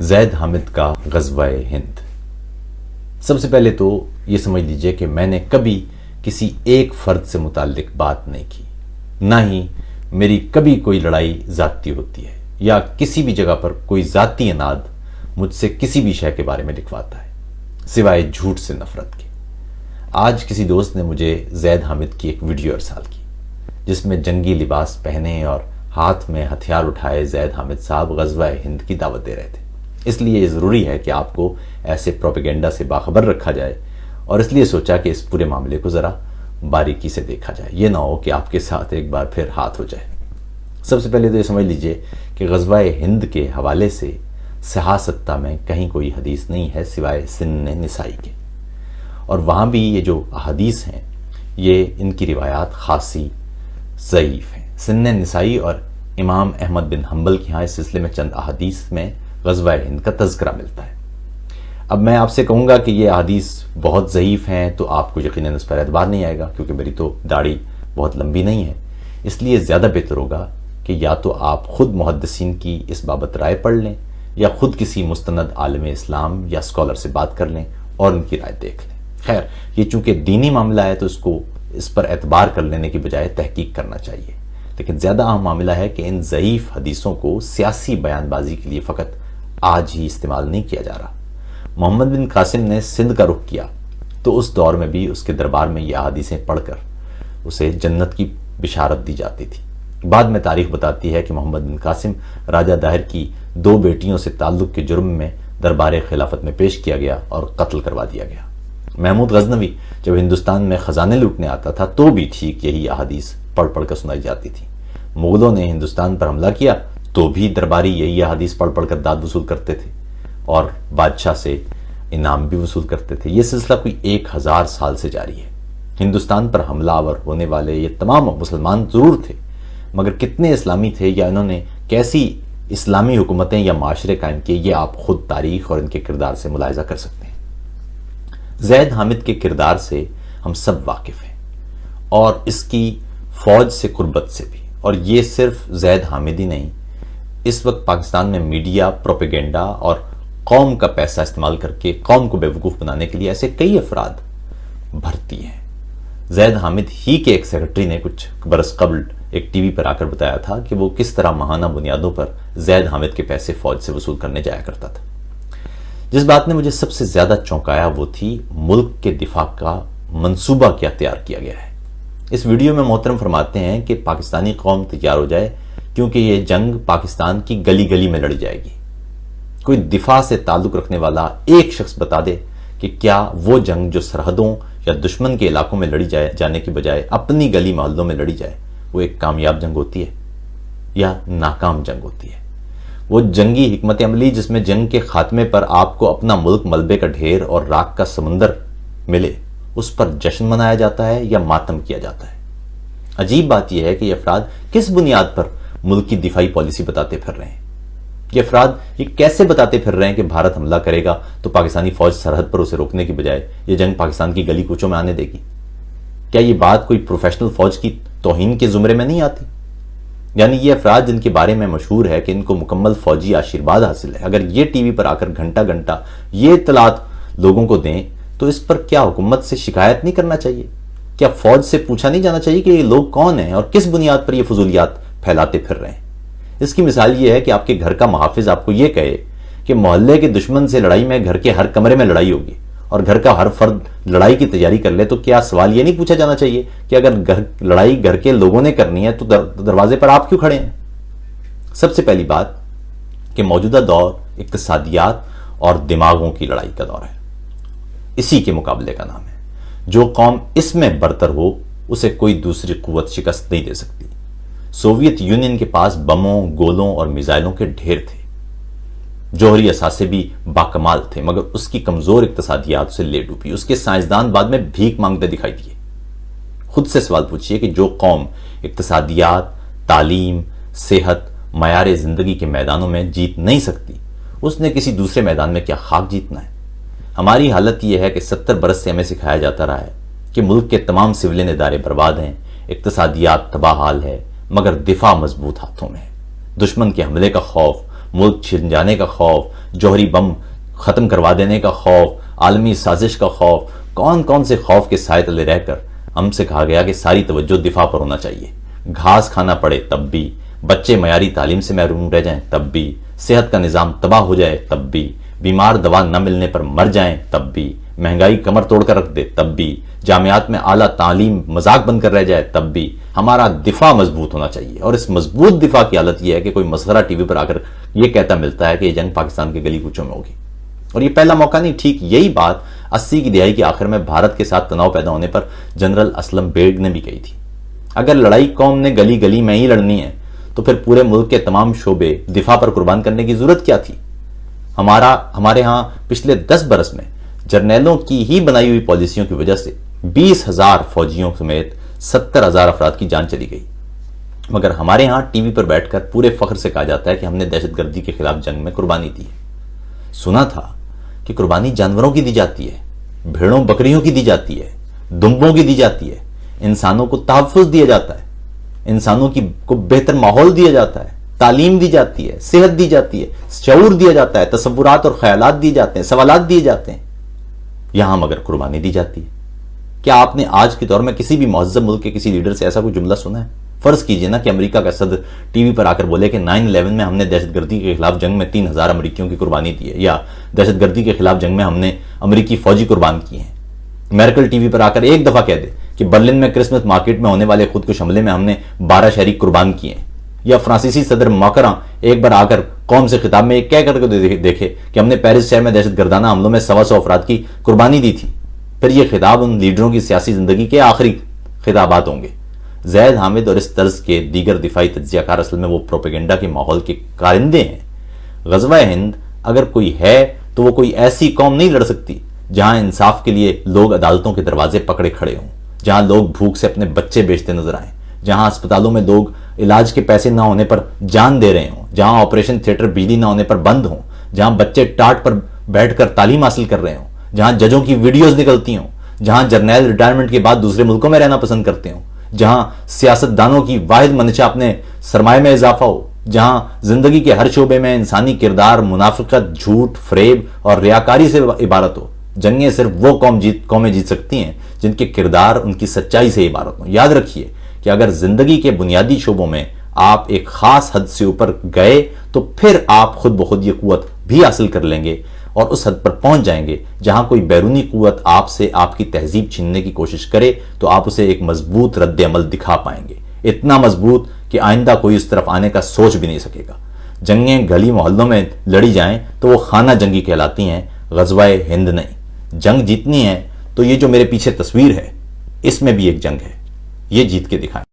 زید حامد کا غزوہ ہند۔ سب سے پہلے تو یہ سمجھ لیجئے کہ میں نے کبھی کسی ایک فرد سے متعلق بات نہیں کی، نہ ہی میری کبھی کوئی لڑائی ذاتی ہوتی ہے یا کسی بھی جگہ پر کوئی ذاتی اناد مجھ سے کسی بھی شے کے بارے میں لکھواتا ہے سوائے جھوٹ سے نفرت کے۔ آج کسی دوست نے مجھے زید حامد کی ایک ویڈیو ارسال کی جس میں جنگی لباس پہنے اور ہاتھ میں ہتھیار اٹھائے زید حامد صاحب غزوہ ہند کی دعوت دے رہے تھے۔ اس لیے یہ ضروری ہے کہ آپ کو ایسے پروپیگنڈا سے باخبر رکھا جائے، اور اس لیے سوچا کہ اس پورے معاملے کو ذرا باریکی سے دیکھا جائے، یہ نہ ہو کہ آپ کے ساتھ ایک بار پھر ہاتھ ہو جائے۔ سب سے پہلے تو یہ سمجھ لیجئے کہ غزوہ ہند کے حوالے سے صحاح ستہ میں کہیں کوئی حدیث نہیں ہے سوائے سنن نسائی کے، اور وہاں بھی یہ جو احادیث ہیں یہ ان کی روایات خاصی ضعیف ہیں۔ سنن نسائی اور امام احمد بن حنبل کے ہاں اس سلسلے میں چند احادیث میں غزوہ ہند کا تذکرہ ملتا ہے۔ اب میں آپ سے کہوں گا کہ یہ احادیث بہت ضعیف ہیں تو آپ کو یقیناً اس پر اعتبار نہیں آئے گا، کیونکہ میری تو داڑھی بہت لمبی نہیں ہے۔ اس لیے زیادہ بہتر ہوگا کہ یا تو آپ خود محدثین کی اس بابت رائے پڑھ لیں یا خود کسی مستند عالم اسلام یا اسکالر سے بات کر لیں اور ان کی رائے دیکھ لیں۔ خیر، یہ چونکہ دینی معاملہ ہے تو اس پر اعتبار کر لینے کی بجائے تحقیق کرنا چاہیے، لیکن زیادہ اہم معاملہ ہے کہ ان ضعیف حدیثوں کو سیاسی بیان بازی کے لیے فقط آج ہی استعمال نہیں کیا جا رہا۔ محمد بن قاسم نے سندھ کا رخ کیا تو اس دور میں بھی اس کے دربار میں یہ احادیثیں پڑھ کر اسے جنت کی بشارت دی جاتی تھی۔ بعد میں تاریخ بتاتی ہے کہ محمد بن قاسم راجہ داہر کی 2 بیٹیوں سے تعلق کے جرم میں دربار خلافت میں پیش کیا گیا اور قتل کروا دیا گیا۔ محمود غزنوی جب ہندوستان میں خزانے لوٹنے آتا تھا تو بھی ٹھیک یہی احادیث پڑھ کر سنائی جاتی تھی۔ مغلوں نے ہندوستان پر حملہ کیا تو بھی درباری یہی احادیث پڑھ کر داد وصول کرتے تھے اور بادشاہ سے انعام بھی وصول کرتے تھے۔ یہ سلسلہ کوئی 1000 سال سے جاری ہے۔ ہندوستان پر حملہ آور ہونے والے یہ تمام مسلمان ضرور تھے، مگر کتنے اسلامی تھے یا انہوں نے کیسی اسلامی حکومتیں یا معاشرے قائم کیے، یہ آپ خود تاریخ اور ان کے کردار سے ملاحظہ کر سکتے ہیں۔ زید حامد کے کردار سے ہم سب واقف ہیں اور اس کی فوج سے قربت سے بھی، اور یہ صرف زید حامد ہی نہیں، اس وقت پاکستان میں میڈیا پروپیگنڈا اور قوم کا پیسہ استعمال کر کے قوم کو بیوقوف بنانے کے لیے ایسے کئی افراد بھرتی ہیں۔ زید حامد ہی کے ایک سیکرٹری نے کچھ برس قبل ایک ٹی وی پر آ کر بتایا تھا کہ وہ کس طرح ماہانہ بنیادوں پر زید حامد کے پیسے فوج سے وصول کرنے جایا کرتا تھا۔ جس بات نے مجھے سب سے زیادہ چونکایا وہ تھی ملک کے دفاع کا منصوبہ کیا تیار کیا گیا ہے۔ اس ویڈیو میں محترم فرماتے ہیں کہ پاکستانی قوم تیار ہو جائے کیونکہ یہ جنگ پاکستان کی گلی گلی میں لڑی جائے گی۔ کوئی دفاع سے تعلق رکھنے والا ایک شخص بتا دے کہ کیا وہ جنگ جو سرحدوں یا دشمن کے علاقوں میں لڑی جانے کی بجائے اپنی گلی محلوں میں لڑی جائے وہ ایک کامیاب جنگ ہوتی ہے یا ناکام جنگ ہوتی ہے۔ وہ جنگی حکمت عملی جس میں جنگ کے خاتمے پر آپ کو اپنا ملک ملبے کا ڈھیر اور راکھ کا سمندر ملے، اس پر جشن منایا جاتا ہے یا ماتم کیا جاتا ہے۔ عجیب بات یہ ہے کہ یہ افراد کس بنیاد پر ملک کی دفاعی پالیسی بتاتے پھر رہے ہیں؟ یہ افراد یہ کیسے بتاتے پھر رہے ہیں کہ بھارت حملہ کرے گا تو پاکستانی فوج سرحد پر اسے روکنے کی بجائے یہ جنگ پاکستان کی گلی کوچوں میں آنے دے گی؟ کیا یہ بات کوئی پروفیشنل فوج کی توہین کے زمرے میں نہیں آتی؟ یعنی یہ افراد جن کے بارے میں مشہور ہے کہ ان کو مکمل فوجی آشیرواد حاصل ہے، اگر یہ ٹی وی پر آ کر گھنٹہ گھنٹہ یہ اطلاعات لوگوں کو دیں تو اس پر کیا حکومت سے شکایت نہیں کرنا چاہیے؟ کیا فوج سے پوچھا نہیں جانا چاہیے کہ یہ لوگ کون ہیں اور کس بنیاد پر یہ فضولیات پھیلاتے پھر رہے ہیں؟ اس کی مثال یہ ہے کہ آپ کے گھر کا محافظ آپ کو یہ کہے کہ محلے کے دشمن سے لڑائی میں گھر کے ہر کمرے میں لڑائی ہوگی اور گھر کا ہر فرد لڑائی کی تیاری کر لے، تو کیا سوال یہ نہیں پوچھا جانا چاہیے کہ اگر لڑائی گھر کے لوگوں نے کرنی ہے تو دروازے پر آپ کیوں کھڑے ہیں؟ سب سے پہلی بات کہ موجودہ دور اقتصادیات اور دماغوں کی لڑائی کا دور ہے، اسی کے مقابلے کا نام ہے۔ جو قوم اس میں برتر ہو اسے کوئی دوسری قوت شکست نہیں دے سکتی۔ سوویت یونین کے پاس بموں، گولوں اور میزائلوں کے ڈھیر تھے، جوہری اثاثے بھی باکمال تھے، مگر اس کی کمزور اقتصادیات سے لے ڈوبی۔ اس کے سائنسدان بعد میں بھیک مانگتے دکھائی دیے۔ خود سے سوال پوچھئے کہ جو قوم اقتصادیات، تعلیم، صحت، معیار زندگی کے میدانوں میں جیت نہیں سکتی، اس نے کسی دوسرے میدان میں کیا خاک جیتنا ہے؟ ہماری حالت یہ ہے کہ 70 برس سے ہمیں سکھایا جاتا رہا ہے کہ ملک کے تمام سولین ادارے برباد ہیں، اقتصادیات تباہ حال ہے، مگر دفاع مضبوط ہاتھوں میں ہے۔ دشمن کے حملے کا خوف ملک چھن جانے کا خوف، جوہری بم ختم کروا دینے کا خوف، عالمی سازش کا خوف، کون کون سے خوف کے سائے تلے رہ کر ہم سے کہا گیا کہ ساری توجہ دفاع پر ہونا چاہیے۔ گھاس کھانا پڑے تب بھی، بچے معیاری تعلیم سے محروم رہ جائیں تب بھی، صحت کا نظام تباہ ہو جائے تب بھی، بیمار دوا نہ ملنے پر مر جائیں تب بھی، مہنگائی کمر توڑ کر رکھ دے تب بھی، جامعات میں اعلیٰ تعلیم مذاق بن کر رہ جائے تب بھی، ہمارا دفاع مضبوط ہونا چاہیے۔ اور اس مضبوط دفاع کی حالت یہ ہے کہ کوئی مسخرہ ٹی وی پر آ کر یہ کہتا ملتا ہے کہ یہ جنگ پاکستان کے گلی کوچوں میں ہوگی۔ اور یہ پہلا موقع نہیں، ٹھیک یہی بات 80 کی دہائی کے آخر میں بھارت کے ساتھ تناؤ پیدا ہونے پر جنرل اسلم بیگ نے بھی کہی تھی۔ اگر لڑائی قوم نے گلی گلی میں ہی لڑنی ہے تو پھر پورے ملک کے تمام شعبے دفاع پر قربان کرنے کی ضرورت کیا تھی؟ ہمارے ہاں پچھلے 10 برس میں جرنیلوں کی ہی بنائی ہوئی پالیسیوں کی وجہ سے 20,000 فوجیوں سمیت 70,000 افراد کی جان چلی گئی، مگر ہمارے ہاں ٹی وی پر بیٹھ کر پورے فخر سے کہا جاتا ہے کہ ہم نے دہشت گردی کے خلاف جنگ میں قربانی دی ہے۔ سنا تھا کہ قربانی جانوروں کی دی جاتی ہے، بھیڑوں بکریوں کی دی جاتی ہے، دمبوں کی دی جاتی ہے، انسانوں کو تحفظ دیا جاتا ہے، انسانوں کو بہتر ماحول دیا جاتا ہے، تعلیم دی جاتی ہے، صحت دی جاتی ہے، شعور دیا جاتا ہے، تصورات اور خیالات دیے جاتے ہیں، سوالات دیے جاتے ہیں۔ یہاں مگر قربانی دی جاتی ہے۔ کیا آپ نے آج کے دور میں کسی بھی مہذب ملک کے کسی لیڈر سے ایسا کوئی جملہ سنا ہے؟ فرض کیجئے نا کہ امریکہ کا صدر ٹی وی پر آ کر بولے کہ 9/11 میں ہم نے دہشت گردی کے خلاف جنگ میں 3,000 امریکیوں کی قربانی دی ہے، یا دہشت گردی کے خلاف جنگ میں ہم نے امریکی فوجی قربان کیے ہیں۔ میرکل ٹی وی پر آ کر ایک دفعہ کہہ دے کہ برلن میں کرسمس مارکیٹ میں ہونے والے خودکش حملے میں ہم نے 12 شہری قربان کیے ہیں، یا فرانسیسی صدر ماکراں ایک بار آ کر قوم سے خطاب میں یہ کہہ کر دیکھے کہ ہم نے پیرس شہر میں دہشت گردانہ حملوں میں 125 افراد کی قربانی دی تھی، پھر یہ خطاب ان لیڈروں کی سیاسی زندگی کے آخری خطابات ہوں گے۔ زید حامد اور اس طرز کے دیگر دفاعی تجزیہ کار اصل میں وہ پروپیگنڈا کے ماحول کے کارندے ہیں۔ غزوہ ہند اگر کوئی ہے تو وہ کوئی ایسی قوم نہیں لڑ سکتی جہاں انصاف کے لیے لوگ عدالتوں کے دروازے پکڑے کھڑے ہوں، جہاں لوگ بھوک سے اپنے بچے بیچتے نظر آئیں، جہاں اسپتالوں میں لوگ علاج کے پیسے نہ ہونے پر جان دے رہے ہوں، جہاں آپریشن تھیٹر بجلی نہ ہونے پر بند ہوں، جہاں بچے ٹاٹ پر بیٹھ کر تعلیم حاصل کر رہے ہوں، جہاں ججوں کی ویڈیوز نکلتی ہوں، جہاں جرنیل ریٹائرمنٹ کے بعد دوسرے ملکوں میں رہنا پسند کرتے ہوں، جہاں سیاست دانوں کی واحد منشا اپنے سرمایہ میں اضافہ ہو، جہاں زندگی کے ہر شعبے میں انسانی کردار منافقت، جھوٹ، فریب اور ریاکاری سے عبارت ہو۔ جنگیں صرف وہ قومیں جیت سکتی ہیں جن کے کردار ان کی سچائی سے عبارت ہوں۔ یاد رکھیے کہ اگر زندگی کے بنیادی شعبوں میں آپ ایک خاص حد سے اوپر گئے تو پھر آپ خود بخود یہ قوت بھی حاصل کر لیں گے اور اس حد پر پہنچ جائیں گے جہاں کوئی بیرونی قوت آپ سے آپ کی تہذیب چھیننے کی کوشش کرے تو آپ اسے ایک مضبوط رد عمل دکھا پائیں گے، اتنا مضبوط کہ آئندہ کوئی اس طرف آنے کا سوچ بھی نہیں سکے گا۔ جنگیں گلی محلوں میں لڑی جائیں تو وہ خانہ جنگی کہلاتی ہیں، غزوہ ہند نہیں۔ جنگ جیتنی ہے تو یہ جو میرے پیچھے تصویر ہے اس میں بھی ایک جنگ ہے، یہ جیت کے دکھائیں۔